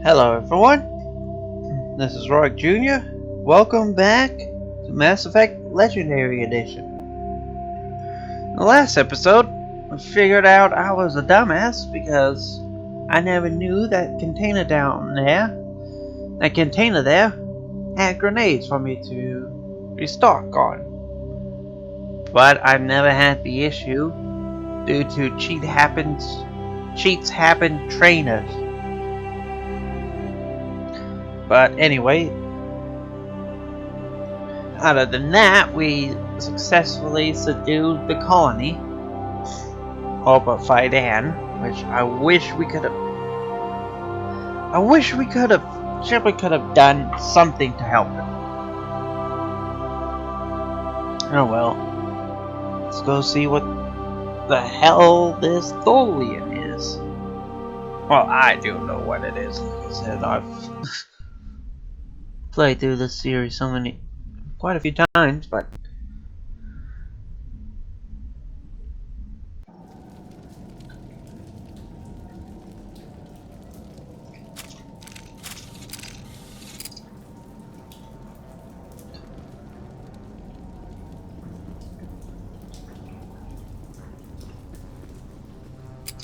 Hello everyone, this is Roy Jr. Welcome back to Mass Effect Legendary Edition. In the last episode, I figured out I was a dumbass because I never knew that container there had grenades for me to restock on. But I've never had the issue due to cheats happen trainers. But anyway, other than that, we successfully subdued the colony, all but Fidan, which I wish we could have simply could have done something to help them. Oh well, let's go see what the hell this Thorian is. Well, I do know what it is. Like I said, I've played through this series quite a few times, but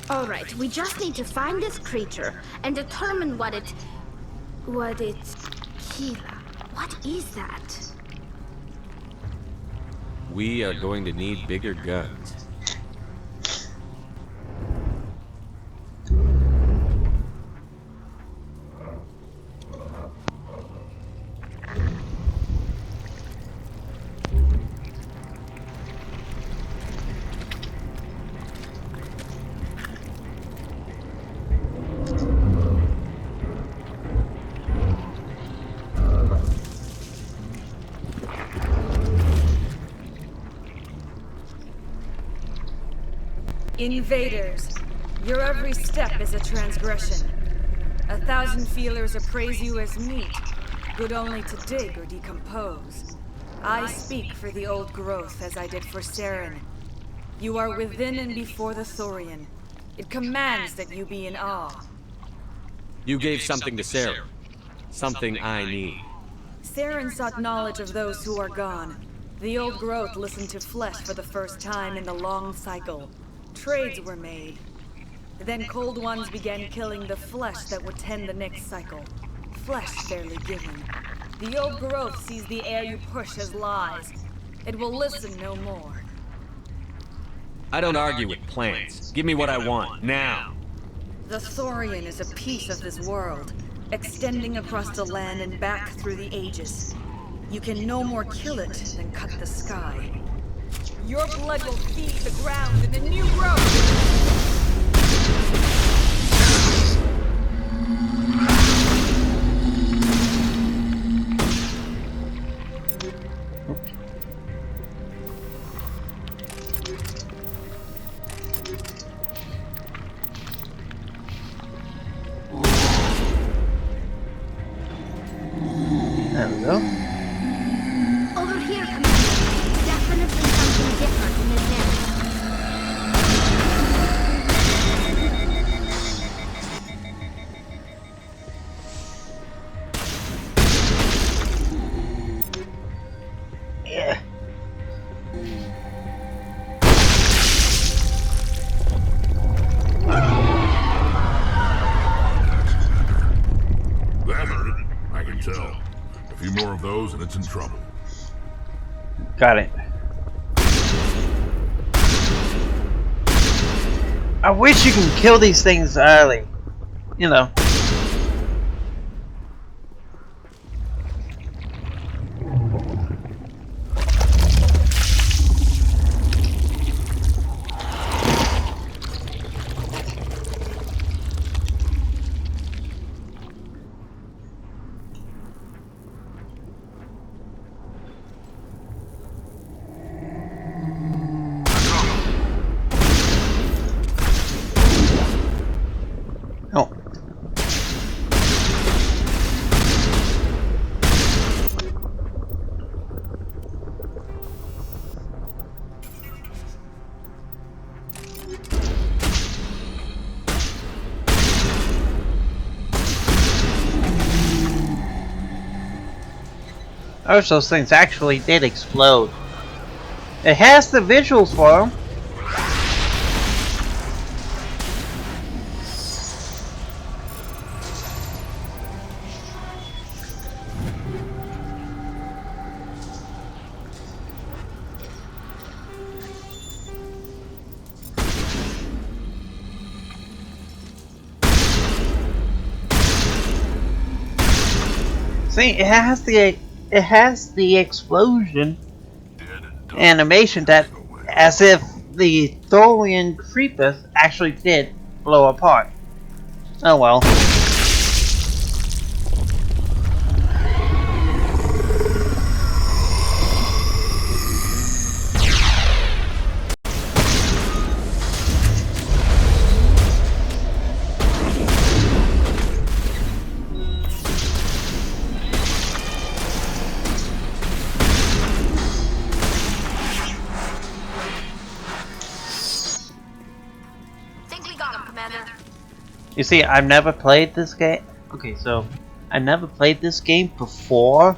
Alright, we just need to find this creature and determine what it's... Kila. What is that? We are going to need bigger guns. Invaders, your every step is a transgression. 1,000 feelers appraise you as meat, good only to dig or decompose. I speak for the old growth as I did for Saren. You are within and before the Thorian. It commands that you be in awe. You gave something to Sarah. Something I need. Saren sought knowledge of those who are gone. The old growth listened to flesh for the first time in the long cycle. Trades were made. Then Cold Ones began killing the flesh that would tend the next cycle. Flesh fairly given. The old growth sees the air you push as lies. It will listen no more. I don't argue with plans. Give me what I want, now. The Thorian is a piece of this world, extending across the land and back through the ages. You can no more kill it than cut the sky. Your blood will feed the ground in the new growth! there we go. Over here, Commander. Definitely something different in this area. Yeah. That hurt it. I can tell. A few more of those and it's in trouble. Got it. I wish you can kill these things early. You know. Oh. Most of those things actually did explode. It has the visuals for them. See, it has the explosion animation that, as if the Thorian creepers actually did blow apart. Oh well. Think we got him, Commander. You see, I've never played this game. Okay, so I never played this game before.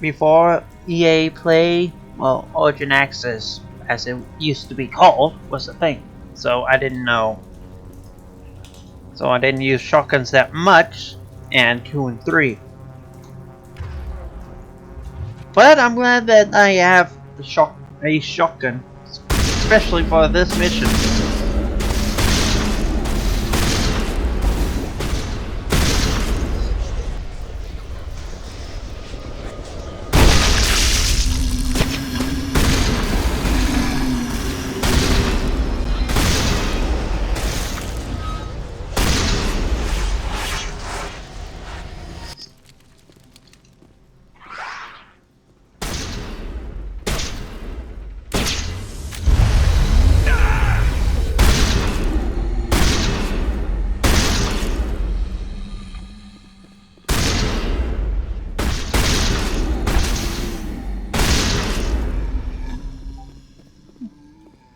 Before EA Play, well, Origin Access, as it used to be called, was a thing. So I didn't know. So I didn't use shotguns that much, and 2 and 3. But I'm glad that I have a shotgun, especially for this mission.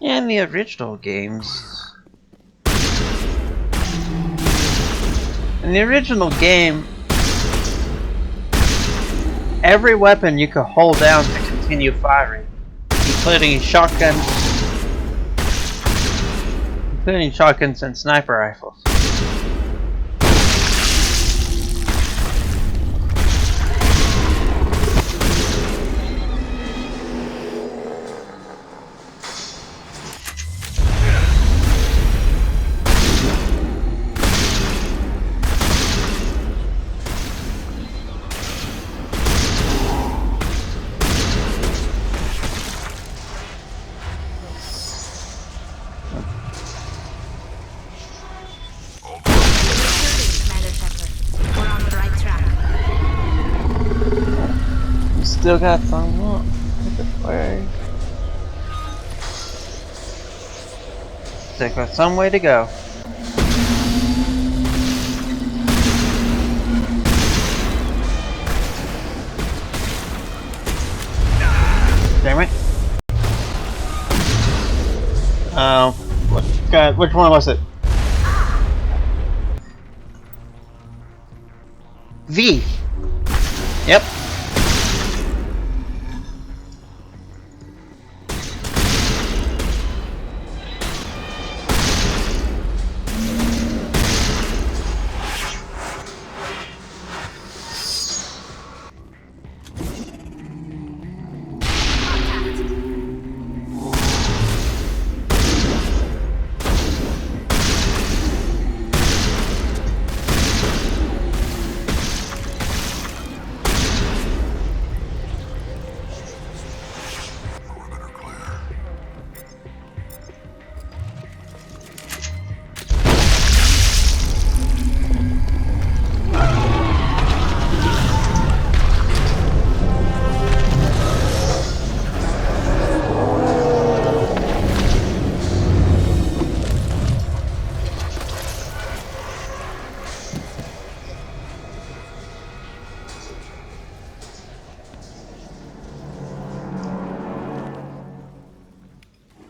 In the original games. In the original game, every weapon you could hold down to continue firing, including shotguns and sniper rifles. Still got some more. Still got some way to go. Damn it. Which one was it? V. Yep.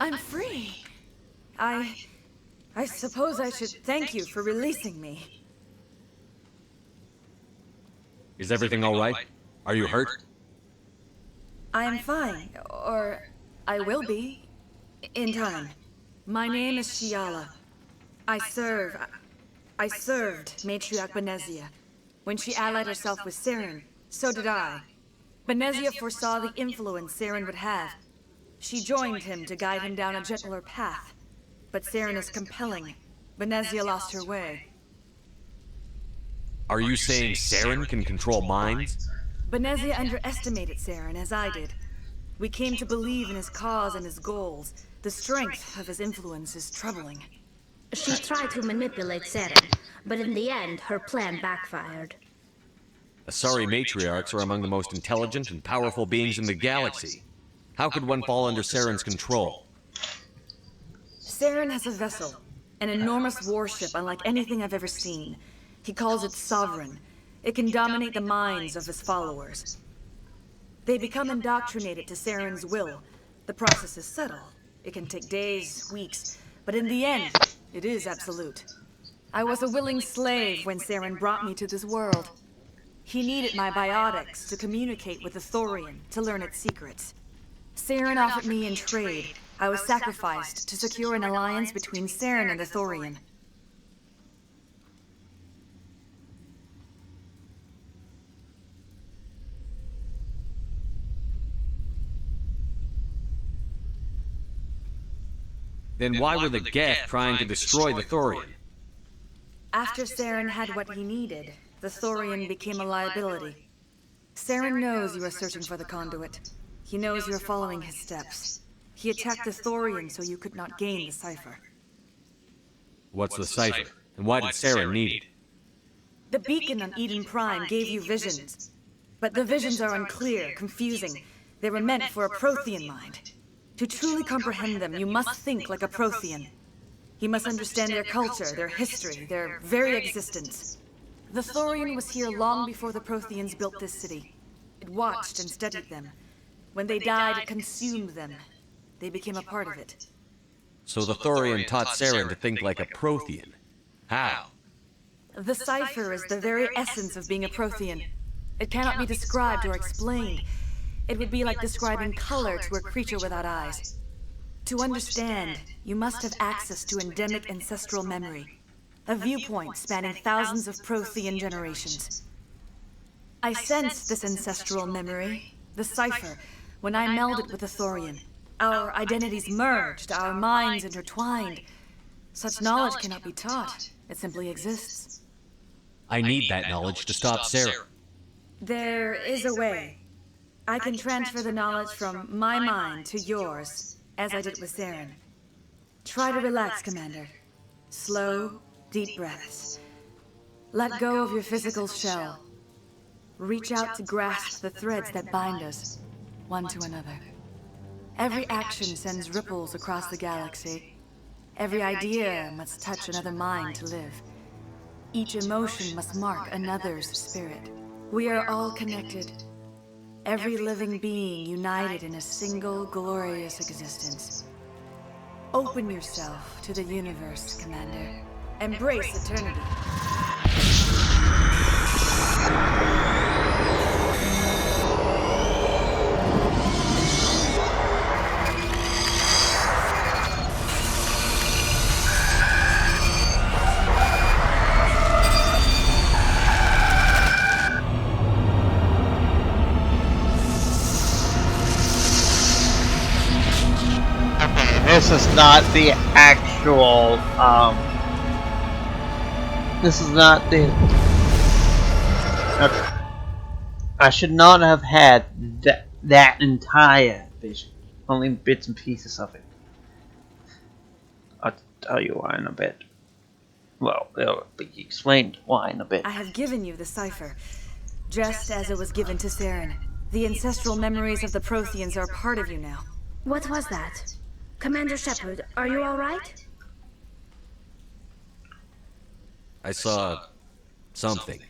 I'm free. I suppose I should thank you for releasing me. Is everything all right? Are you hurt? I am fine, or I will be, in time. My name is Shiala. I served Matriarch Benezia. When she allied herself with Saren, so did I. Benezia foresaw the influence Saren would have. She joined him to guide him down a gentler path. But Saren is compelling. Benezia lost her way. Are you saying Saren can control minds? Benezia underestimated Saren, as I did. We came to believe in his cause and his goals. The strength of his influence is troubling. She tried to manipulate Seren, but in the end, her plan backfired. Asari matriarchs are among the most intelligent and powerful beings in the galaxy. How could one fall under Saren's control? Saren has a vessel, an enormous warship unlike anything I've ever seen. He calls it Sovereign. It can dominate the minds of his followers. They become indoctrinated to Saren's will. The process is subtle. It can take days, weeks, but in the end, it is absolute. I was a willing slave when Saren brought me to this world. He needed my biotics to communicate with the Thorian, to learn its secrets. Saren offered me in trade. I was sacrificed to secure an alliance between Saren and the Thorian. Then why were the Geth trying to destroy the Thorian? After Saren had what he needed, the Thorian became a liability. Saren knows you are searching for the conduit. He knows you are following his steps. He attacked the Thorian so you could not gain the cipher. What's the cipher? And why did Saren need it? The beacon on Eden Prime gave you visions. But the visions are unclear, confusing. They were meant for a Prothean mind. To truly comprehend them, you must think like a Prothean. You must understand their culture, their history, their very existence. The Thorian was here long before the Protheans built this city. It watched and studied them. When they died, it consumed them. They became a part of it. So the Thorian taught Saren to think like a Prothean. How? The cipher is the very essence of being a Prothean. It cannot be described or explained. It would be like describing color to a creature without eyes. To understand, you must have access to endemic ancestral memory, a viewpoint spanning thousands of Prothean generations. I sensed this ancestral memory, the cipher, when I melded with the Thorian. Our identities merged, our minds intertwined. Such knowledge cannot be taught. It simply exists. I need that knowledge to stop Saren. There is a way. I can transfer the knowledge from my mind to yours, as I did with Saren. Try to relax, Commander. Slow, deep breaths. Let go of your physical shell. Reach out to grasp the threads that bind us, one to another. Every action sends ripples across the galaxy. Every idea must touch another mind to live. Each emotion must mark another's spirit. We are all connected. Every living being united in a single glorious existence. Open yourself to the universe, Commander. Embrace eternity. This is not the actual, this is not the... I should not have had that entire vision. Only bits and pieces of it. I'll tell you why in a bit. Well, it'll be explained why in a bit. I have given you the cipher, just as it was given to Saren. The ancestral memories of the Protheans are part of you now. What was that? Commander Shepard, are you all right? I saw something.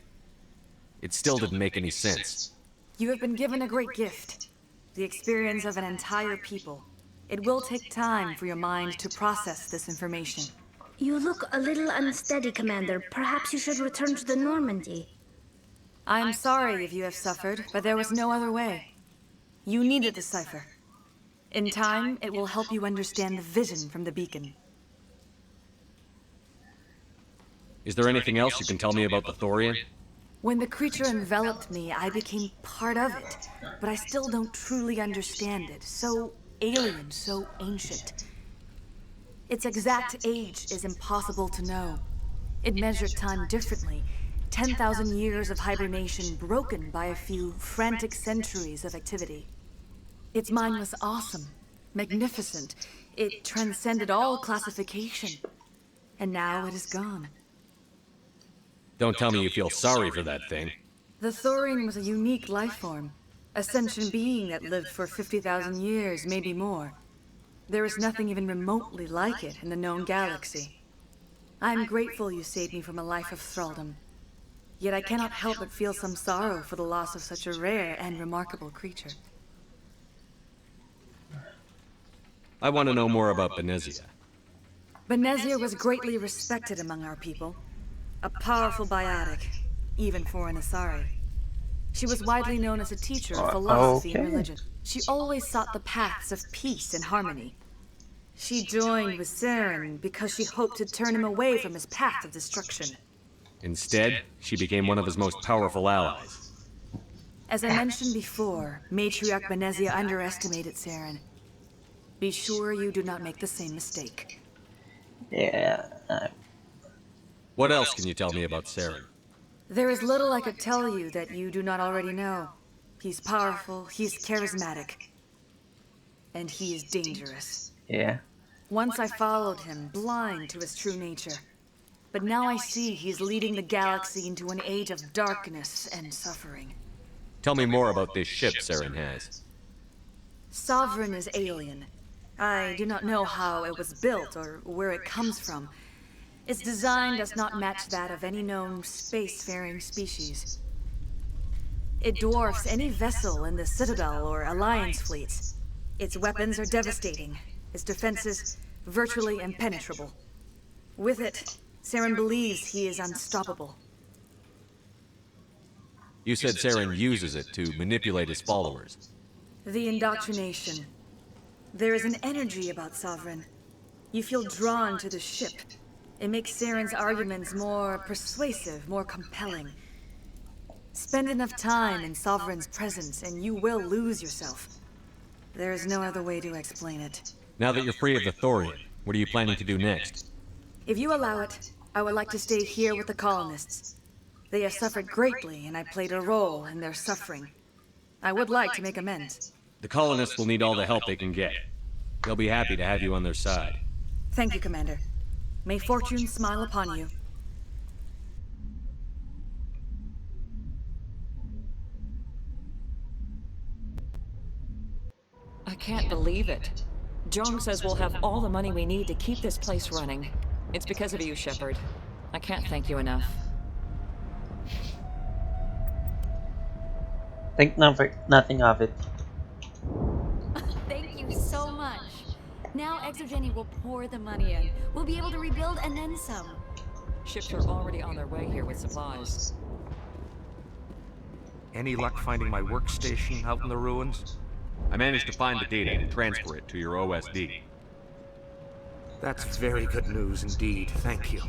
It still didn't make any sense. You have been given a great gift. The experience of an entire people. It will take time for your mind to process this information. You look a little unsteady, Commander. Perhaps you should return to the Normandy. I'm sorry if you have suffered, but there was no other way. You needed the cipher. In time, it will help you understand the vision from the beacon. Is there anything else you can tell me about the Thorian? When the creature enveloped me, I became part of it, but I still don't truly understand it. So alien, so ancient. Its exact age is impossible to know. It measured time differently. 10,000 years of hibernation broken by a few frantic centuries of activity. Its mind was awesome, magnificent. It transcended all classification. And now it is gone. Don't tell me you feel sorry for that thing. The Thorian was a unique life form. A sentient being that lived for 50,000 years, maybe more. There is nothing even remotely like it in the known galaxy. I'm grateful you saved me from a life of thraldom. Yet I cannot help but feel some sorrow for the loss of such a rare and remarkable creature. I want to know more about Benezia. Benezia was greatly respected among our people. A powerful biotic, even for an Asari. She was widely known as a teacher of philosophy and religion. She always sought the paths of peace and harmony. She joined with Saren because she hoped to turn him away from his path of destruction. Instead, she became one of his most powerful allies. As I mentioned before, Matriarch Benezia underestimated Saren. Be sure you do not make the same mistake. Yeah. What else can you tell me about Saren? There is little I could tell you that you do not already know. He's powerful, he's charismatic, and he is dangerous. Yeah. Once I followed him, blind to his true nature. But now I see he's leading the galaxy into an age of darkness and suffering. Tell me more about this ship Saren has. Sovereign is alien. I do not know how it was built or where it comes from. Its design does not match that of any known spacefaring species. It dwarfs any vessel in the Citadel or Alliance fleets. Its weapons are devastating, its defenses virtually impenetrable. With it, Saren believes he is unstoppable. You said Saren uses it to manipulate his followers. The indoctrination. There is an energy about Sovereign. You feel drawn to the ship. It makes Saren's arguments more persuasive, more compelling. Spend enough time in Sovereign's presence and you will lose yourself. There is no other way to explain it. Now that you're free of the Thorian, what are you planning to do next? If you allow it, I would like to stay here with the colonists. They have suffered greatly and I played a role in their suffering. I would like to make amends. The colonists will need all the help they can get. They'll be happy to have you on their side. Thank you, Commander. May fortune smile upon you. I can't believe it. Jong says we'll have all the money we need to keep this place running. It's because of you, Shepard. I can't thank you enough. Think nothing of it. Thank you so much. Now Exogeny will pour the money in. We'll be able to rebuild and then some. Ships are already on their way here with supplies. Any luck finding my workstation out in the ruins? I managed to find the data and transfer it to your OSD. That's very good news indeed, thank you.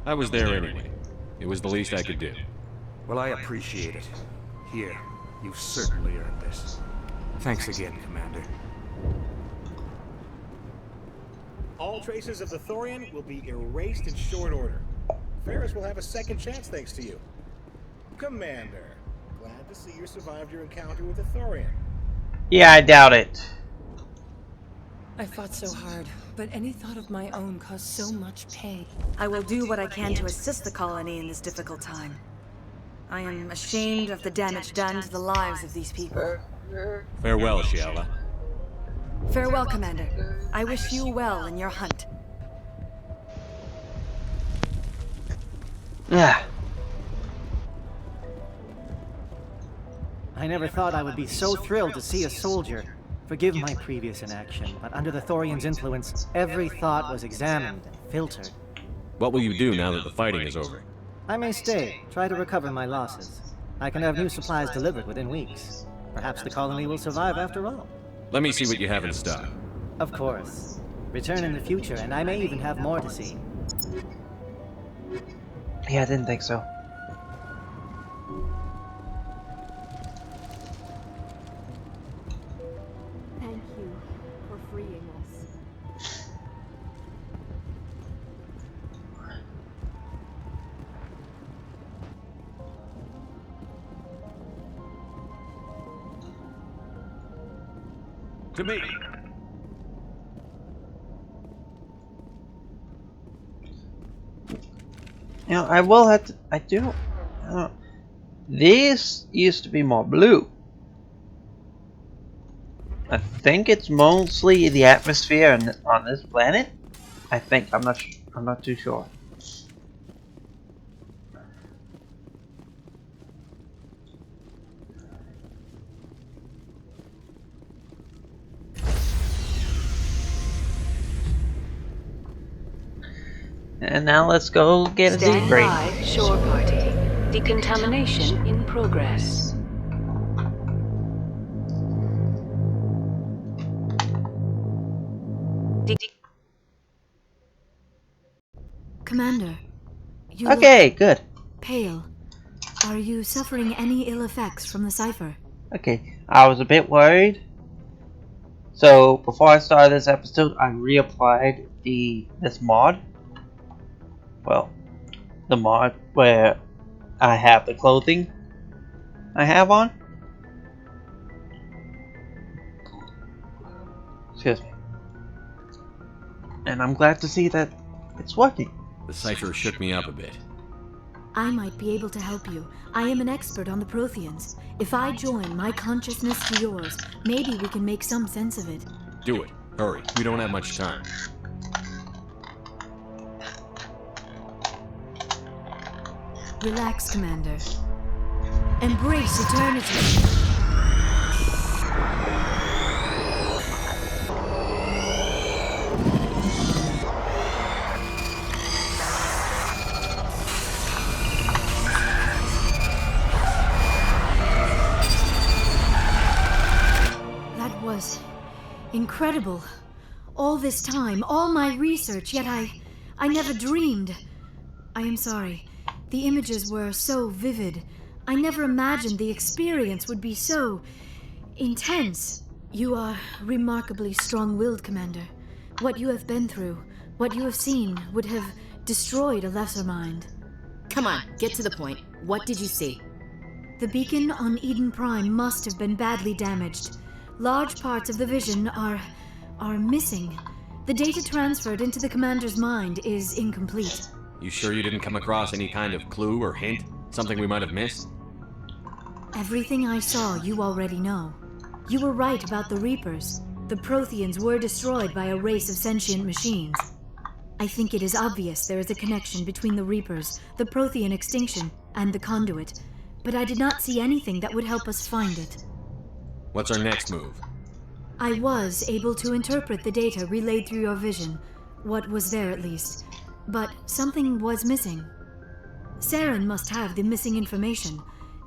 I was there anyway. It was the least I could do. Well, I appreciate it. Here, you've certainly earned this. Thanks again, Commander. All traces of the Thorian will be erased in short order. Feros will have a second chance thanks to you. Commander, glad to see you survived your encounter with the Thorian. Yeah, I doubt it. I fought so hard, but any thought of my own caused so much pain. I will do what I can to assist the colony in this difficult time. I am ashamed of the damage done to the lives of these people. Farewell, Shiala. Farewell, Commander. I wish you well in your hunt. Yeah. I never thought I would be so thrilled to see a soldier. Forgive my previous inaction, but under the Thorian's influence, every thought was examined and filtered. What will you do now that the fighting is over? I may stay, try to recover my losses. I can have new supplies delivered within weeks. Perhaps the colony will survive after all. Let me see what you have in stock. Of course. Return in the future, and I may even have more to see. Yeah, I didn't think so. Thank you for freeing us. To me. Now, I will have to. I do. This used to be more blue. I think it's mostly the atmosphere on this planet. I think I'm not too sure. And now let's go get a Stand debrief. by, shore party. Decontamination in progress. Commander, you Okay, good. look pale. Are you suffering any ill effects from the cipher? Okay, I was a bit worried. So before I started this episode, I reapplied this mod. Well, the mod where I have the clothing I have on. Excuse me. And I'm glad to see that it's working. The cipher shook me up a bit. I might be able to help you. I am an expert on the Protheans. If I join my consciousness to yours, maybe we can make some sense of it. Do it. Hurry. We don't have much time. Relax, Commander. Embrace eternity. That was incredible. All this time, all my research, yet I never dreamed. I am sorry. The images were so vivid. I never imagined the experience would be so intense. You are remarkably strong-willed, Commander. What you have been through, what you have seen, would have destroyed a lesser mind. Come on, get to the point. What did you see? The beacon on Eden Prime must have been badly damaged. Large parts of the vision are missing. The data transferred into the Commander's mind is incomplete. You sure you didn't come across any kind of clue or hint? Something we might have missed? Everything I saw, you already know. You were right about the Reapers. The Protheans were destroyed by a race of sentient machines. I think it is obvious there is a connection between the Reapers, the Prothean extinction, and the Conduit, but I did not see anything that would help us find it. What's our next move? I was able to interpret the data relayed through your vision, what was there at least, but something was missing. Saren must have the missing information.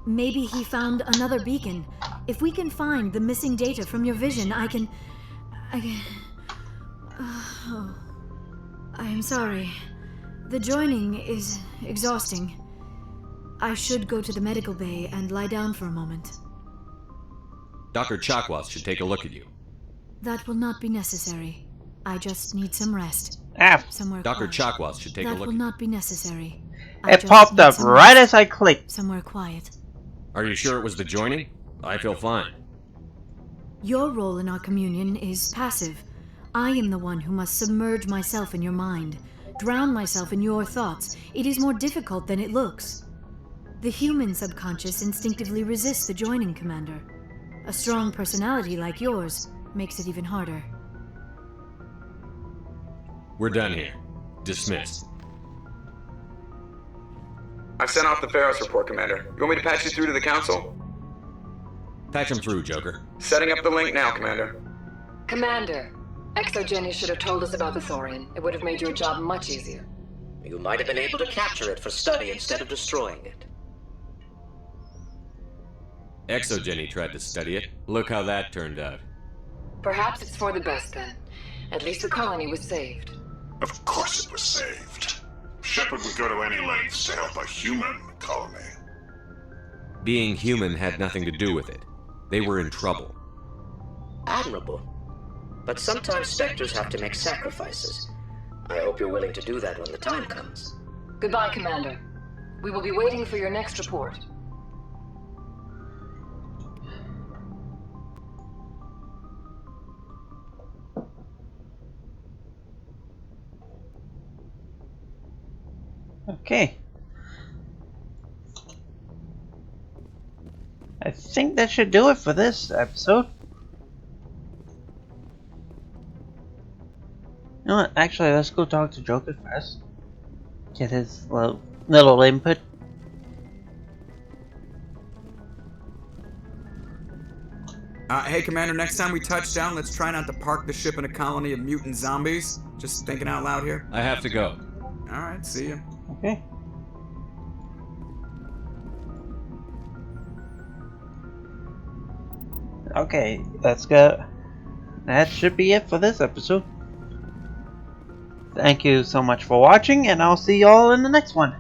Maybe he found another beacon. If we can find the missing data from your vision, I can... Oh, I am sorry. The joining is exhausting. I should go to the medical bay and lie down for a moment. Dr. Chakwas should take a look at you. That will not be necessary. I just need some rest. Somewhere Dr. quiet. Chakwas should take a That look will at not be necessary. It popped up right as I clicked. Somewhere quiet. you. Are you sure it was the joining? I feel fine. Your role in our communion is passive. I am the one who must submerge myself in your mind, drown myself in your thoughts. It is more difficult than it looks. The human subconscious instinctively resists the joining, Commander. A strong personality like yours makes it even harder. We're done here. Dismissed. I've sent off the Feros report, Commander. You want me to patch you through to the Council? Patch him through, Joker. Setting up the link now, Commander. Commander, ExoGenius should have told us about the Thorian. It would have made your job much easier. You might have been able to capture it for study instead of destroying it. Exogeny tried to study it. Look how that turned out. Perhaps it's for the best then. At least the colony was saved. Of course it was saved. Shepard would go to any lengths to help a human colony. Being human had nothing to do with it. They were in trouble. Admirable. But sometimes Spectres have to make sacrifices. I hope you're willing to do that when the time comes. Goodbye, Commander. We will be waiting for your next report. Okay. I think that should do it for this episode. You know what? Actually, let's go talk to Joker first. Get his little input. Hey, Commander, next time we touch down, let's try not to park the ship in a colony of mutant zombies. Just thinking out loud here. I have to go. Alright, see ya. Okay. Okay, let's go. That should be it for this episode. Thank you so much for watching, and I'll see y'all in the next one.